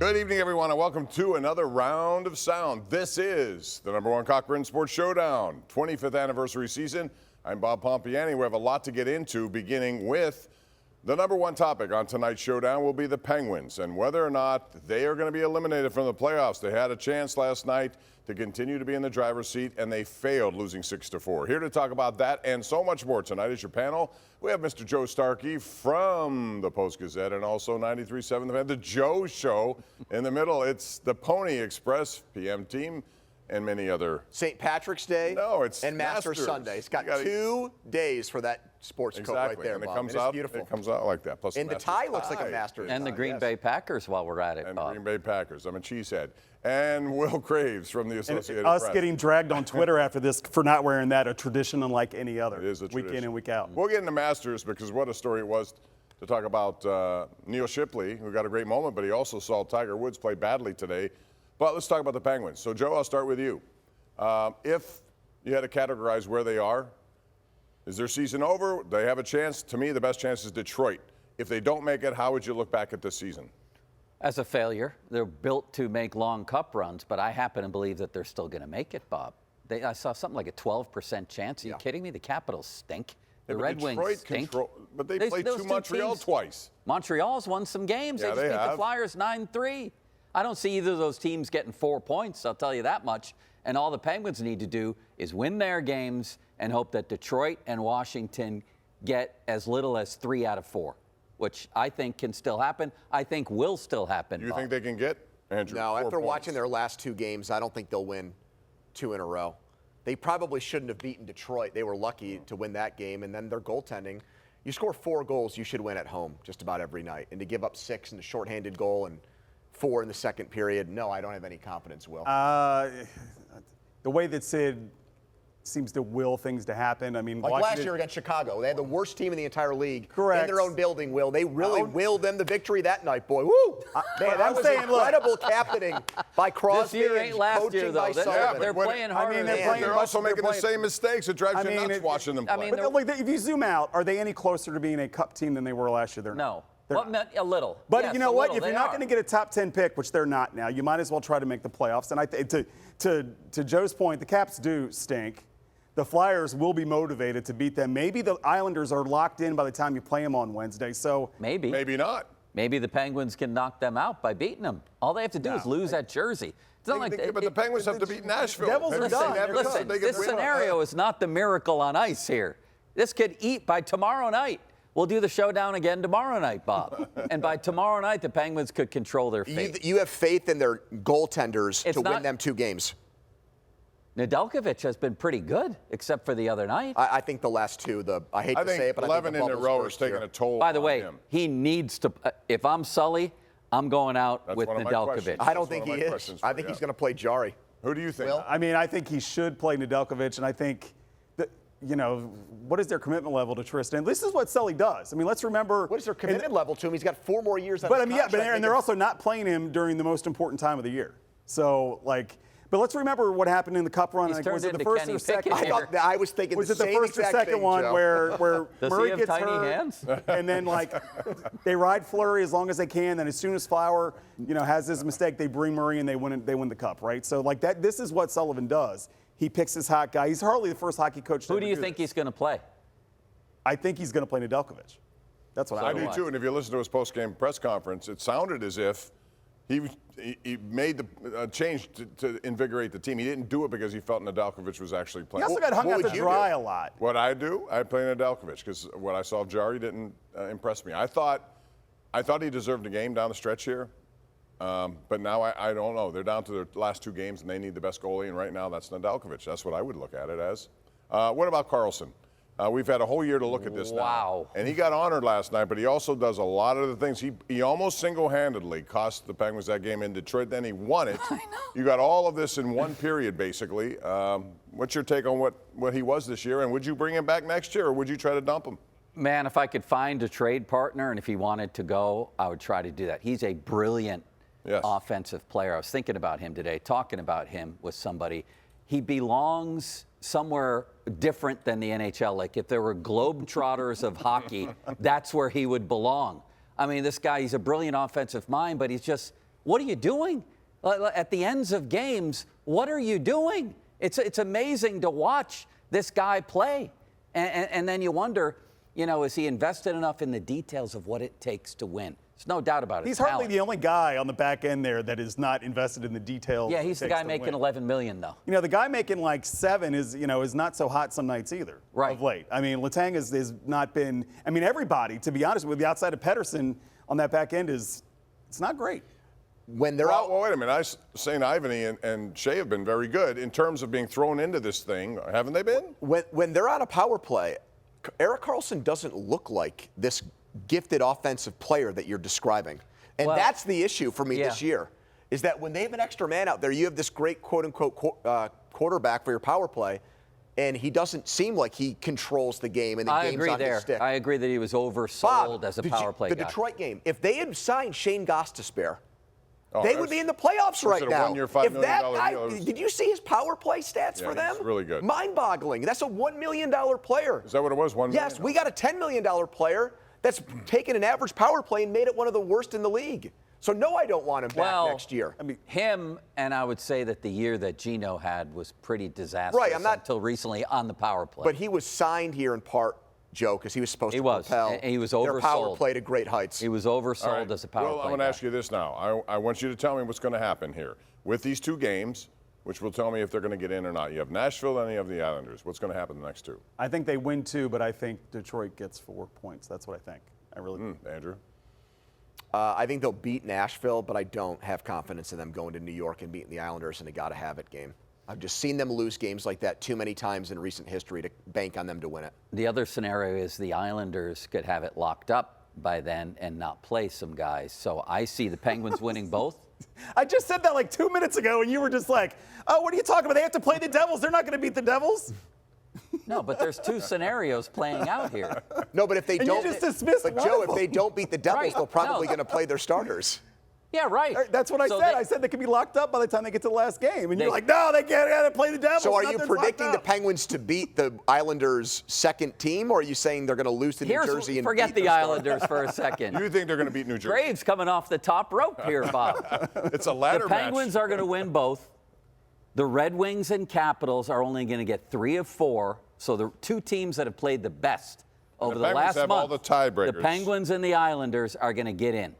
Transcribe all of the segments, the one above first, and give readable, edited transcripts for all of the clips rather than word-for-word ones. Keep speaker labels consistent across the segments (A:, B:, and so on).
A: Good evening, everyone, and welcome to another round of sound. This is the #1 Cochran Sports Showdown, 25th anniversary season. I'm Bob Pompeani. We have a lot to get into, beginning with the #1 topic on tonight's showdown will be the Penguins and whether or not they are going to be eliminated from the playoffs. They had a chance last night to continue to be in the driver's seat, and they failed, losing 6-4. Here to talk about that and so much more tonight is your panel. We have Mr. Joe Starkey from the Post-Gazette and also 93.7 The Fan, the Joe Show. In the middle, it's the Pony Express PM team and many other.
B: St. Patrick's Day.
A: No, it's
B: and Masters Sunday. It's got 2 days for that sports coat right there,
A: and it
B: Bob.
A: comes
B: it's
A: out
B: beautiful.
A: It comes out like that. Plus,
B: and the tie looks like a Masters.
C: And the Green Bay Packers while we're at it,
A: and
C: Bob.
A: Green Bay Packers. I'm a cheesehead. And Will Graves from the Associated
D: Us
A: Press.
D: getting dragged on Twitter after this for not wearing that, a tradition unlike any other.
A: It is a
D: week
A: tradition.
D: in and week out.
A: We'll get into Masters because what a story it was to talk about Neil Shipley, who got a great moment, but he also saw Tiger Woods play badly today. But let's talk about the Penguins. So, Joe, I'll start with you. If you had to categorize where they are, is their season over? They have a chance. To me, the best chance is Detroit. If they don't make it, how would you look back at this season?
C: As a failure. They're built to make long cup runs, but I happen to believe that they're still going to make it, Bob. I saw something like a 12% chance. Are you kidding me? The Capitals stink. The Red Wings stink.
A: But they played to Montreal twice.
C: Montreal's won some games.
A: Yeah,
C: they just beat the Flyers 9-3. I don't see either of those teams getting 4 points, I'll tell you that much. And all the Penguins need to do is win their games and hope that Detroit and Washington get as little as 3 out of 4, which I think can still happen. I think will still happen.
A: Do you think they can get, Andrew?
B: No,
A: 4
B: after
A: points?
B: watching their last 2 games, I don't think they'll win 2 in a row. They probably shouldn't have beaten Detroit. They were lucky to win that game, and then their goaltending. You score 4 goals, you should win at home just about every night. And to give up 6 in the shorthanded goal and 4 in the second period, no, I don't have any confidence, Will.
D: The way that Sid seems to will things to happen. I mean,
B: like last year against Chicago, they had the worst team in the entire league.
D: Correct.
B: In their own building, Will. They really willed them the victory that night, boy. Woo! Man, that was incredible captaining by Crosby.
C: This year ain't last
B: coaching
C: year, though.
B: by Sullivan.
C: They're playing harder.
A: They're also making the same mistakes. It drives you nuts watching them play.
D: But look, if you zoom out, are they any closer to being a cup team than they were last year? They're
C: No.
D: not.
C: Well, a little.
D: But
C: yes,
D: you know what? If
C: they
D: you're not
C: are.
D: going to get a top 10 pick, which they're not now, you might as well try to make the playoffs. And I to Joe's point, the Caps do stink. The Flyers will be motivated to beat them. Maybe the Islanders are locked in by the time you play them on Wednesday. So
C: maybe
A: not.
C: Maybe the Penguins can knock them out by beating them. All they have to do is lose at Jersey. It's not
A: but the Penguins have to beat Nashville.
D: Devils are done.
C: Listen, this scenario is not the miracle on ice here. This could eat by tomorrow night. We'll do the showdown again tomorrow night, Bob. And by tomorrow night, the Penguins could control their fate.
B: You have faith in their goaltenders to win them 2 games.
C: Nedeljkovic has been pretty good, except for the other night.
B: I think the last 2, I hate to say it, but
A: 11
B: I think
A: in a row is taking a toll
C: By the
A: on
C: way,
A: him.
C: he needs to. If I'm Sully, I'm going out
A: That's
C: with
A: one of my
C: Nedeljkovic.
A: questions.
B: I don't
A: That's
B: think
A: one
B: he
A: of my
B: is.
A: questions
B: I
A: for
B: think
A: you.
B: he's going to play Jari.
A: Who do you think?
D: I mean, I think he should play Nedeljkovic, and I think that, what is their commitment level to Tristan? This is what Sully does. I mean, let's remember.
B: What is their commitment level to him? He's got 4 more years on
D: But
B: his
D: I mean,
B: contract.
D: and they're also not playing him during the most important time of the year. So, but let's remember what happened in the Cup run.
C: He's
D: Like,
C: turned
D: was it the
C: into
D: first
C: Kenny
D: or second?
C: Pickett
B: I was thinking
D: Was
B: the
D: it the
B: same
D: first or
B: exact
D: second
B: thing,
D: one
B: Joe.
D: where
C: Does
D: Murray
C: he have
D: gets
C: tiny
D: hurt,
C: hands?
D: and then they ride Fleury as long as they can. Then as soon as Flower has his mistake, they bring Murray and they win the Cup, right? So that this is what Sullivan does. He picks his hot guy. He's hardly the first hockey coach.
C: Who do you think he's going to play?
D: I think he's going to play Nedeljkovic. That's what
A: I do too. And if you listen to his post-game press conference, it sounded as if he made the change to invigorate the team. He didn't do it because he felt Nedeljkovic was actually playing.
D: He also got hung out to dry a lot.
A: What I do, I play Nedeljkovic because what I saw of Jari didn't impress me. I thought he deserved a game down the stretch here. But now I don't know. They're down to their last 2 games, and they need the best goalie, and right now that's Nedeljkovic. That's what I would look at it as. What about Karlsson? We've had a whole year to look at this now. And he got honored last night, but he also does a lot of the things. He almost single-handedly cost the Penguins that game in Detroit. Then he won it. I know. You got all of this in one period, basically. What's your take on what he was this year, and would you bring him back next year, or would you try to dump him?
C: Man, if I could find a trade partner and if he wanted to go, I would try to do that. He's a brilliant offensive player. I was thinking about him today, talking about him with somebody. He belongs somewhere different than the NHL. Like if there were globetrotters of hockey, that's where he would belong. I mean, this guy, he's a brilliant offensive mind, but he's just what are you doing? At the ends of games, what are you doing? It's amazing to watch this guy play. And then you wonder, is he invested enough in the details of what it takes to win? There's no doubt about it.
D: He's hardly the only guy on the back end there that is not invested in the details.
C: Yeah, he's the guy making $11 million, though.
D: The guy making like $7 is not so hot some nights either.
C: Right.
D: Of late. I mean, Letang has not been. I mean, everybody, to be honest with you, outside of Pettersson on that back end it's not great.
B: When they're out.
A: Well, wait a minute. St. Ivany and Shea have been very good in terms of being thrown into this thing. Haven't they been?
B: When they're on a power play, Erik Karlsson doesn't look like this gifted offensive player that you're describing. And that's the issue for me this year, is that when they have an extra man out there, you have this great quote-unquote quarterback for your power play, and he doesn't seem like he controls the game and the game's on his stick.
C: I agree that he was oversold as a power play guy.
B: The Detroit game, if they had signed Shane Gostisbehere,
A: Oh,
B: they would be in the playoffs right now.
A: $1 year, $5 million deal.
B: Did you see his power play stats for them?
A: He's really good.
B: Mind-boggling. That's a $1 million player.
A: Is that what it was? $1 million?
B: Yes, we got a $10 million player that's taken an average power play and made it one of the worst in the league. So, no, I don't want him back next year.
D: I mean,
C: him, and I would say that the year that Gino had was pretty disastrous until recently on the power play.
B: But he was signed here in part, Joe, because he was supposed to propel
C: he was oversold.
B: their power play to great heights.
C: He was oversold as a power play.
A: Well, I'm going to ask you this now. I want you to tell me what's going to happen here. With these two games, which will tell me if they're going to get in or not. You have Nashville and you have the Islanders. What's going to happen the next two?
D: I think they win 2, but I think Detroit gets 4 points. That's what I think. I really do.
A: Andrew?
B: I think they'll beat Nashville, but I don't have confidence in them going to New York and beating the Islanders in a gotta-have-it game. I've just seen them lose games like that too many times in recent history to bank on them to win it.
C: The other scenario is the Islanders could have it locked up by then and not play some guys. So I see the Penguins winning both.
D: I just said that like 2 minutes ago, and you were just like, oh, what are you talking about? They have to play the Devils. They're not going to beat the Devils.
C: No, but there's two scenarios playing out here.
B: No, but if they don't,
D: you just dismissed
B: but
D: one
B: Joe,
D: of
B: if they
D: them.
B: don't beat the Devils,
C: Right.
B: they're probably
C: No.
B: going to play their starters.
C: Yeah, right.
D: That's what I said. I said they could be locked up by the time they get to the last game. And you're like, no, they can't. They got to play the Devils.
B: So are you
D: Nothing's
B: predicting
D: locked
B: the
D: up.
B: Penguins to beat the Islanders' second team, or are you saying they're going to lose to New Jersey and
C: forget
B: beat
C: the
B: their starters?
C: Islanders for a second.
A: You think they're going to beat New Jersey?
C: Graves coming off the top rope here, Bob.
A: It's a ladder
C: The Penguins are going to win both. The Red Wings and Capitals are only going to get 3 of 4. So the two teams that have played the best over the
A: Penguins
C: last
A: have
C: month,
A: all the tiebreakers.
C: the Penguins and the Islanders are going to get in.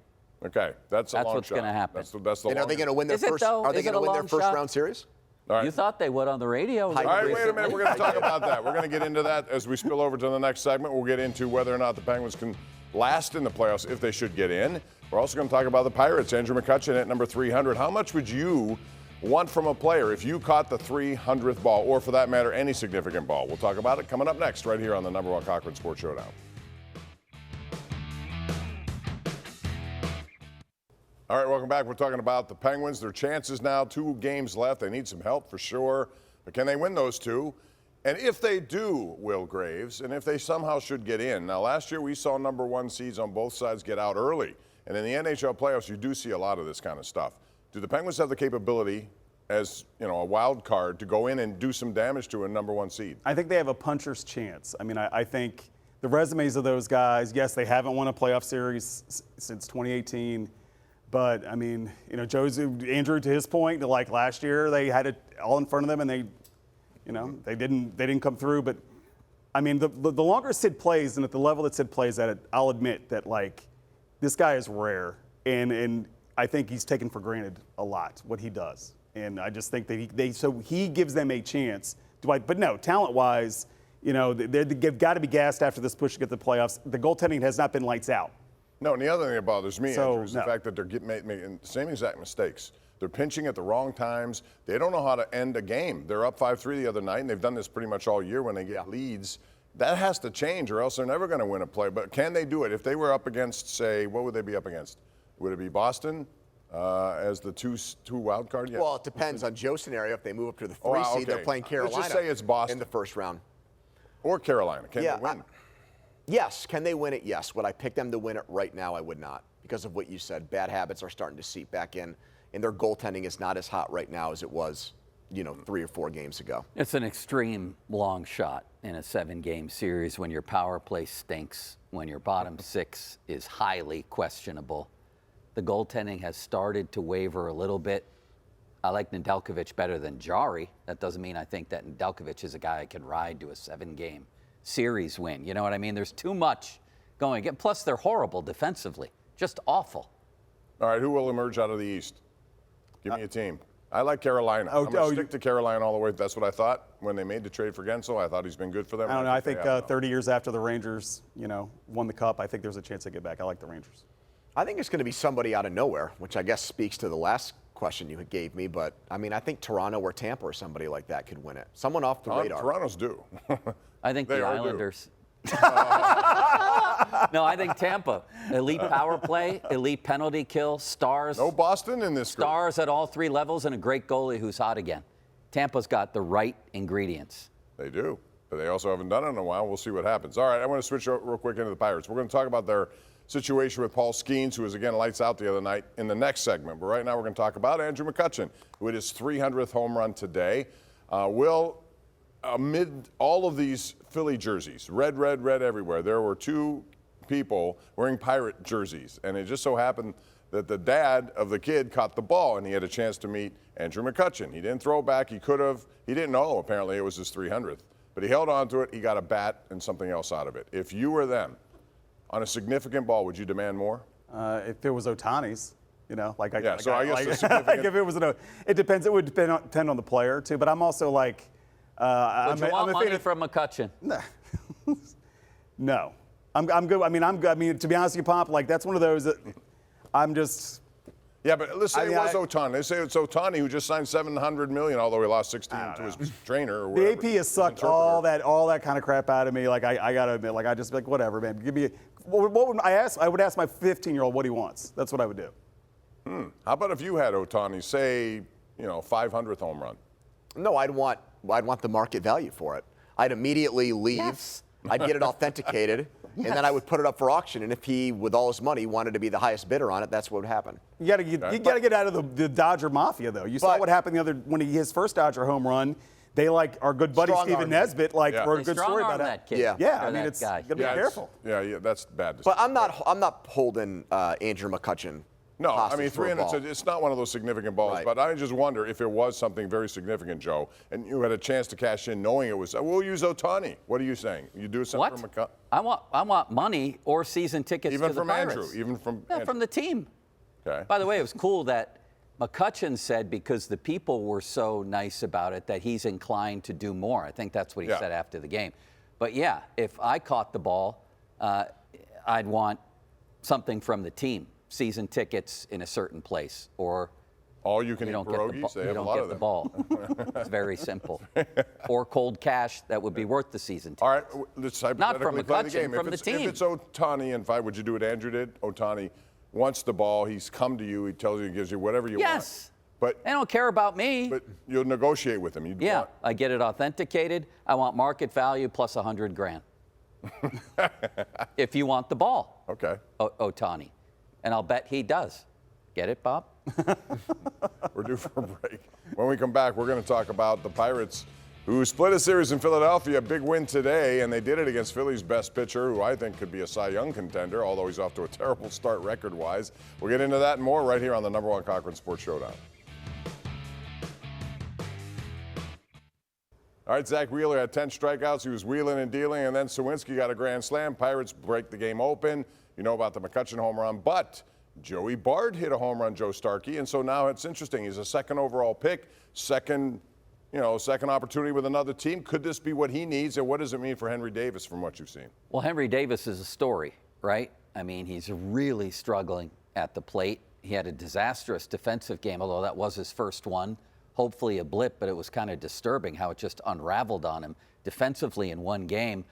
A: Okay, that's a long
C: what's
A: shot.
C: going to happen.
A: That's the
B: And are they going to win their
C: Is it,
B: first?
C: though?
B: Are they
C: Is it
B: going to
C: a
B: win their
C: long
B: first
C: shot?
B: round series?
A: All right.
C: You thought they would on the radio.
A: All right, wait a
C: recently.
A: minute. We're going to talk about that. We're going to get into that as we spill over to the next segment. We'll get into whether or not the Penguins can last in the playoffs if they should get in. We're also going to talk about the Pirates. Andrew McCutchen at number 300. How much would you want from a player if you caught the 300th ball, or for that matter, any significant ball? We'll talk about it coming up next right here on the #1 Cochran Sports Showdown. All right, welcome back. We're talking about the Penguins. Their chances now, 2 games left. They need some help for sure. But can they win those 2? And if they do, Will Graves, and if they somehow should get in. Now, last year we saw #1 seeds on both sides get out early. And in the NHL playoffs, you do see a lot of this kind of stuff. Do the Penguins have the capability as, a wild card to go in and do some damage to a #1 seed?
D: I think they have a puncher's chance. I mean, I think the resumes of those guys, yes, they haven't won a playoff series since 2018. But, I mean, Andrew, to his point, like last year, they had it all in front of them and they didn't come through. But, I mean, the longer Sid plays and at the level that Sid plays at it, I'll admit that, this guy is rare. And I think he's taken for granted a lot, what he does. And I just think that so he gives them a chance. But no, talent-wise, they've got to be gassed after this push to get to the playoffs. The goaltending has not been lights out.
A: No, and the other thing that bothers me, Andrew, is the
D: no.
A: fact that they're making the same exact mistakes. They're pinching at the wrong times. They don't know how to end a game. They're up 5-3 the other night, and they've done this pretty much all year when they get leads. That has to change, or else they're never going to win a play. But can they do it? If they were up against, say, what would they be up against? Would it be Boston as the two wild card? Yeah.
B: Well, it depends on Joe's scenario. If they move up to the 3
A: wow,
B: seed, they're
A: okay.
B: playing Carolina.
A: Let's just say it's Boston.
B: In the first round.
A: Or Carolina. Can they win?
B: Yes. Can they win it? Yes. Would I pick them to win it right now? I would not, because of what you said. Bad habits are starting to seep back in, and their goaltending is not as hot right now as it was, 3 or 4 games ago.
C: It's an extreme long shot in a 7-game series when your power play stinks, when your bottom 6 is highly questionable. the goaltending has started to waver a little bit. I like Nedeljkovic better than Jari. That doesn't mean I think that Nedeljkovic is a guy I can ride to a 7-game series win. You know what I mean? There's too much going again. Plus, they're horrible defensively. Just awful.
A: All right, who will emerge out of the East? Give me a team. I like Carolina. I'm going to stick to Carolina all the way. That's what I thought when they made the trade for Gensel. I thought he's been good for them.
D: I don't know. I think 30 years after the Rangers, won the Cup, I think there's a chance they get back. I like the Rangers.
B: I think it's going to be somebody out of nowhere, which I guess speaks to the last question you gave me. But, I mean, I think Toronto or Tampa or somebody like that could win it. Someone off the radar.
A: Toronto's due.
C: I think the Islanders. No, I think Tampa. Elite power play, elite penalty kill, stars.
A: No Boston in this group.
C: Stars at all 3 levels and a great goalie who's hot again. Tampa's got the right ingredients.
A: They do, but they also haven't done it in a while. We'll see what happens. All right, I want to switch real quick into the Pirates. We're going to talk about their situation with Paul Skenes, who was again lights out the other night, in the next segment. But right now we're going to talk about Andrew McCutchen, who hit his 300th home run today. Amid all of these Philly jerseys, red everywhere, there were 2 people wearing Pirate jerseys. And it just so happened that the dad of the kid caught the ball, and he had a chance to meet Andrew McCutchen. He didn't throw back. He could have. He didn't know, apparently, it was his 300th. But he held on to it. He got a bat and something else out of it. If you were them, on a significant ball, would you demand more?
D: If it was Ohtani's,
A: I guess significant.
D: if it was it depends. It would depend on the player too. But I'm also like,
C: would you want money from McCutchen?
D: No, I'm good. I mean, to be honest with you, Pomp, like that's one of those that I'm just.
A: Yeah, but let's say it was Ohtani. Let's say it's Ohtani who just signed $700 million, although he lost 16 to his trainer. Or
D: the AP has sucked all that kind of crap out of me. Like I gotta admit, like I just like whatever, man. Give me. What would I ask? I would ask my 15-year-old what he wants. That's what I would do.
A: How about if you had Ohtani, say, 500th home run?
B: No, I'd want the market value for it. I'd immediately leave. Yes. I'd get it authenticated, and then I would put it up for auction. And if he, with all his money, wanted to be the highest bidder on it, that's what would happen.
D: You got to get out of the Dodger mafia, though. You saw what happened when his first Dodger home run. They our good buddy Steven Nesbitt wrote a good story about that
C: kid.
D: Yeah. I mean, it's got to be careful.
A: That's bad.
B: But I'm not holding Andrew McCutchen.
A: No, I mean 300. It's not one of those significant balls.
B: Right.
A: But I just wonder if it was something very significant, Joe, and you had a chance to cash in, knowing it was. We'll use Ohtani. What are you saying? You do something for McCutchen?
C: I want money or season tickets.
A: Even
C: to
A: from
C: the Pirates.
A: Andrew. Even from
C: Andrew. From the team.
A: Okay.
C: By the way, it was cool that McCutchen said, because the people were so nice about it, that he's inclined to do more. I think that's what he said after the game. But yeah, if I caught the ball, I'd want something from the team. Season tickets in a certain place, or
A: all you can eat pierogies. They have a lot of them.
C: The ball. It's very simple. Or cold cash that would be worth the season ticket.
A: All right, let's hypothetically play the game.
C: From the team.
A: If it's Ohtani and would you do what Andrew did? Ohtani wants the ball. He's come to you. He tells you, he gives you whatever you want.
C: Yes. But they don't care about me.
A: But you'll negotiate with him.
C: I get it authenticated. I want market value plus $100,000. If you want the ball.
A: Okay.
C: Ohtani. And I'll bet he does. Get it, Bob?
A: We're due for a break. When we come back, we're going to talk about the Pirates, who split a series in Philadelphia. Big win today, and they did it against Philly's best pitcher, who I think could be a Cy Young contender, although he's off to a terrible start record-wise. We'll get into that and more right here on the #1 Cochran Sports Showdown. All right, Zach Wheeler had 10 strikeouts. He was wheeling and dealing, and then Sawinski got a grand slam. Pirates break the game open. You know about the McCutchen home run, but Joey Bard hit a home run, Joe Starkey, and so now it's interesting. He's a second overall pick, second opportunity with another team. Could this be what he needs, and what does it mean for Henry Davis from what you've seen?
C: Well, Henry Davis is a story, right? I mean, he's really struggling at the plate. He had a disastrous defensive game, although that was his first one. Hopefully a blip, but it was kind of disturbing how it just unraveled on him defensively in one game.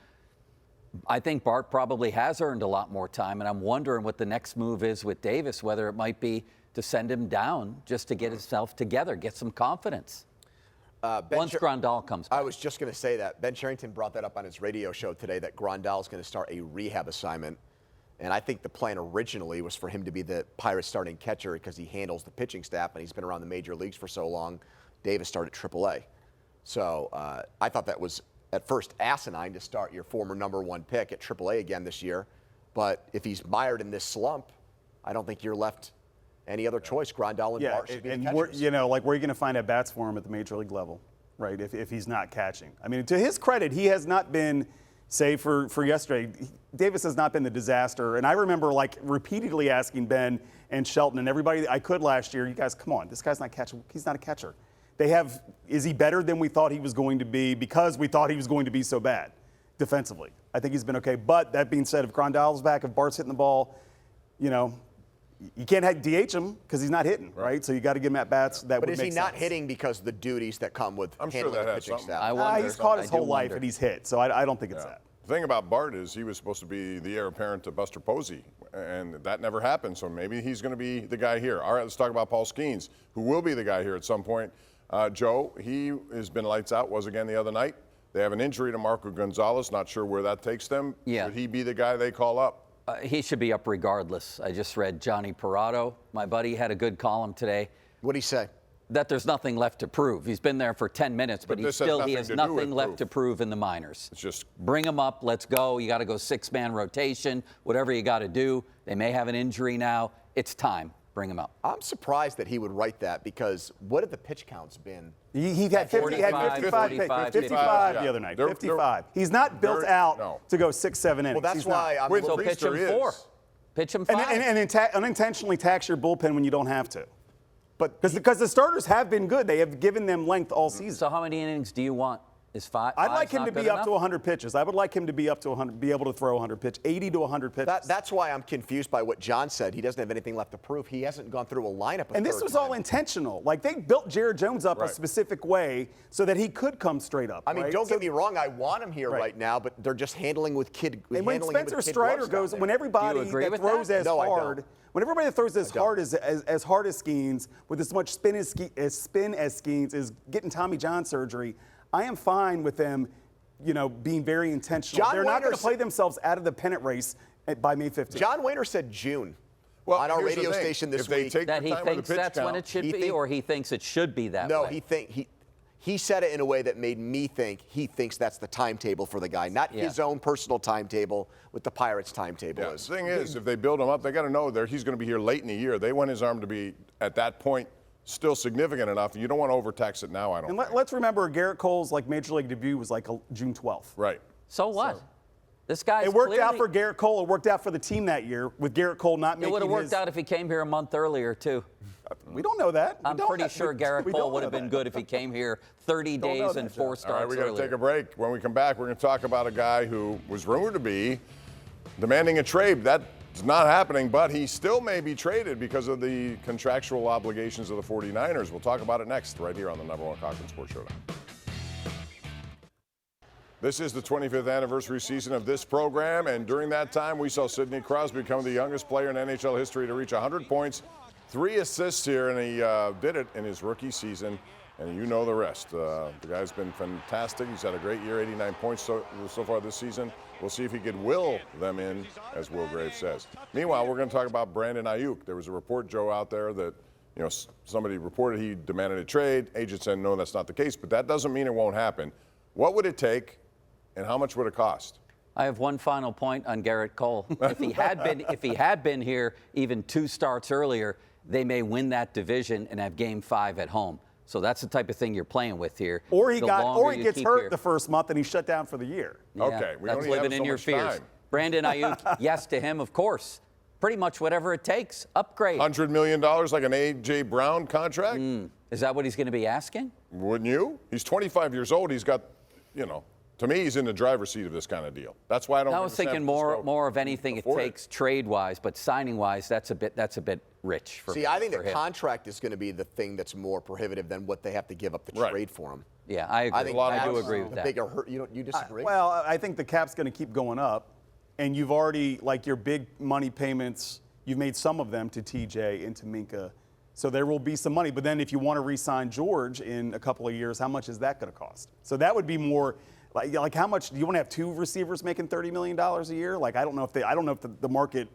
C: I think Bart probably has earned a lot more time, and I'm wondering what the next move is with Davis, whether it might be to send him down just to get himself together, get some confidence. Once Grandal comes back.
B: I was just going to say that. Ben Cherington brought that up on his radio show today, that Grandal is going to start a rehab assignment. And I think the plan originally was for him to be the Pirates starting catcher because he handles the pitching staff, and he's been around the major leagues for so long. Davis started AAA. So I thought that was at first asinine to start your former #1 pick at AAA again this year. But if he's mired in this slump, I don't think you're left any other choice. Grandal and Bart should be the catchers.
D: You know, like, where are you going to find at bats for him at the major league level, right? If he's not catching. I mean, to his credit, he has not been, say, for yesterday, Davis has not been the disaster. And I remember, like, repeatedly asking Ben and Shelton and everybody I could last year, you guys, come on, this guy's not catching. He's not a catcher. Is he better than we thought he was going to be because we thought he was going to be so bad defensively? I think he's been okay. But that being said, if Grandal's back, if Bart's hitting the ball, you know, you can't DH him because he's not hitting, right? So you got to give him at bats. That would make sense.
B: But is he not hitting because of the duties that come with handling the pitching staff?
C: I wonder.
D: He's caught his whole life and he's hit, so I don't think it's that.
A: The thing about Bart is he was supposed to be the heir apparent to Buster Posey, and that never happened. So maybe he's going to be the guy here. All right, let's talk about Paul Skenes, who will be the guy here at some point. Joe, he has been lights out, was again the other night. They have an injury to Marco Gonzalez. Not sure where that takes them.
C: Yeah.
A: Should he be the guy they call up?
C: He should be up regardless. I just read Johnny Parado. My buddy had a good column today.
B: What did he say?
C: That there's nothing left to prove. He's been there for 10 minutes, but he has nothing left to prove in the minors.
A: It's just
C: bring him up. Let's go. You got to go 6-man rotation, whatever you got to do. They may have an injury now. It's time. Bring him up.
B: I'm surprised that he would write that because what have the pitch counts been?
D: He had 55 the other night. 55. He's not built out to go 6, 7 innings.
B: Well, that's why I'm
C: so pitch him 4. Pitch him 5.
D: And unintentionally tax your bullpen when you don't have to. But because the starters have been good. They have given them length all season.
C: So how many innings do you want? Is 5?
D: I'd like him to be up to 100 pitches. I would like him to be up to 100, be able to throw 100 pitches, 80 to 100 pitches.
B: That's why I'm confused by what John said. He doesn't have anything left to prove. He hasn't gone through a lineup.
D: And this was all intentional. Like, they built Jared Jones up a specific way so that he could come straight up.
B: I mean, don't get me wrong. I want him here right now, but they're just handling with kid.
D: And when Spencer Strider goes, when everybody that throws as hard. When everybody that throws as hard as Skenes, with as much spin as Skenes, is getting Tommy John surgery, I am fine with them, you know, being very intentional. They're not going to play themselves out of the pennant race by May 15th.
B: John Wayner said June on our radio station this week.
C: That he thinks that's when it should be, or he thinks it should be that way?
B: No, he said it in a way that made me think he thinks that's the timetable for the guy, not his own personal timetable, what the Pirates' timetable is.
A: The thing is, if they build him up, they got to know he's going to be here late in the year. They want his arm to be, at that point, still significant enough. You don't want to overtax it now, I don't think.
D: Let's remember, Garrett Cole's major league debut was June 12th.
A: Right.
C: So what? This guy's
D: It worked out for Garrett Cole. It worked out for the team that year with Garrett Cole not making
C: It would have worked out if he came here a month earlier, too.
D: We don't know that.
C: I'm pretty sure Garrett Cole would have been good if he came here 30 days and 4 starts.
A: All right, we got to take a break. When we come back, we're going to talk about a guy who was rumored to be demanding a trade. That's not happening, but he still may be traded because of the contractual obligations of the 49ers. We'll talk about it next, right here on the #1 Cochran Sports Showdown. This is the 25th anniversary season of this program, and during that time, we saw Sidney Crosby become the youngest player in NHL history to reach 100 points, 3 assists here, and he did it in his rookie season, and you know the rest. The guy's been fantastic. He's had a great year, 89 points so far this season. We'll see if he could will them in, as Will Graves says. Meanwhile, we're going to talk about Brandon Aiyuk. There was a report, Joe, out there that somebody reported he demanded a trade. Agent said, no, that's not the case, but that doesn't mean it won't happen. What would it take, and how much would it cost?
C: I have one final point on Garrett Cole. If he had been here even 2 starts earlier, they may win that division and have Game 5 at home. So that's the type of thing you're playing with here.
D: Or he gets hurt the first month and he's shut down for the year.
C: Yeah,
A: okay, we
C: that's
A: only
C: living
A: have so
C: in your
A: much
C: fears.
A: time.
C: Brandon Aiyuk, yes to him, of course. Pretty much whatever it takes. Upgrade.
A: $100 million like an A.J. Brown contract?
C: Is that what he's going to be asking?
A: Wouldn't you? He's 25 years old. He's got, to me, he's in the driver's seat of this kind of deal. That's why I don't.
C: I was thinking more of anything it takes trade-wise, but signing-wise, that's a bit rich for me.
B: See, I think the contract is going to be the thing that's more prohibitive than what they have to give up to trade for him.
C: Yeah, I agree. I do agree with that.
B: Bigger hurt. You disagree?
D: Well, I think the cap's going to keep going up, and you've already, your big money payments, you've made some of them to TJ and to Minka. So there will be some money. But then if you want to re-sign George in a couple of years, how much is that going to cost? So that would be more. Like how much do you want to have 2 receivers making $30 million a year? I don't know if the market,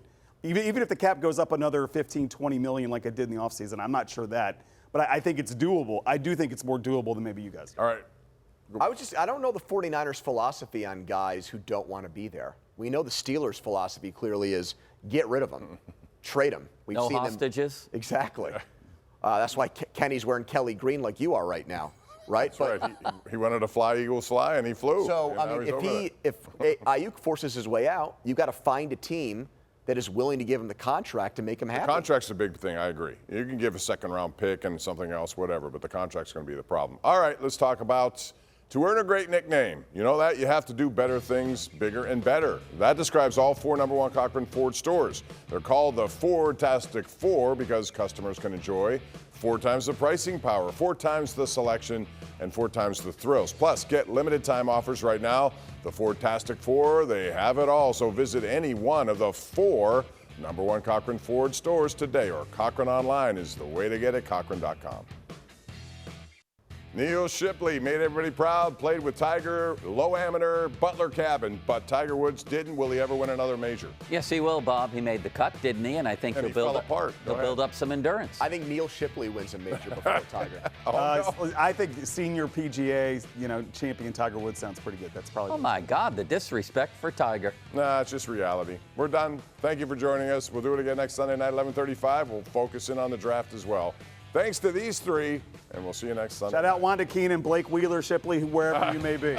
D: even if the cap goes up another 15, 20 million like it did in the offseason, I'm not sure that. But I think it's doable. I do think it's more doable than maybe you guys do.
A: All right.
B: I don't know the 49ers philosophy on guys who don't want to be there. We know the Steelers' philosophy clearly is get rid of them. trade him. We've
C: No
B: seen
C: hostages.
B: Exactly. That's why Kenny's wearing Kelly green like you are right now, right?
A: That's right. He wanted to fly Eagles fly, and he flew.
B: So,
A: And
B: I
A: now
B: mean,
A: he's over
B: if Aiyuk forces his way out, you've got to find a team that is willing to give him the contract to make him happy.
A: The contract's a big thing, I agree. You can give a second-round pick and something else, whatever, but the contract's going to be the problem. All right, let's talk about to earn a great nickname. You know that? You have to do better things, bigger and better. That describes all 4 number 1 Cochran Ford stores. They're called the Ford-tastic 4 because customers can enjoy 4 times the pricing power, 4 times the selection, and 4 times the thrills. Plus, get limited time offers right now. The Ford-tastic 4, they have it all. So visit any one of the 4 number 1 Cochran Ford stores today, or Cochran Online is the way to get it, Cochran.com. Neil Shipley made everybody proud, played with Tiger, low amateur, Butler Cabin, but Tiger Woods didn't. Will he ever win another major?
C: Yes, he will, Bob. He made the cut, didn't he? And I think
A: And
C: he'll
A: he fell
C: build
A: apart. Go
C: He'll build up some endurance.
B: I think Neil Shipley wins a major before Tiger.
D: I think senior PGA, champion Tiger Woods sounds pretty good. That's probably.
C: Oh my God, the disrespect for Tiger.
A: Nah, it's just reality. We're done. Thank you for joining us. We'll do it again next Sunday night, 11:35. We'll focus in on the draft as well. Thanks to these 3, and we'll see you next Sunday.
D: Shout out Wanda Keenan, Blake Wheeler, Shipley, wherever you may be.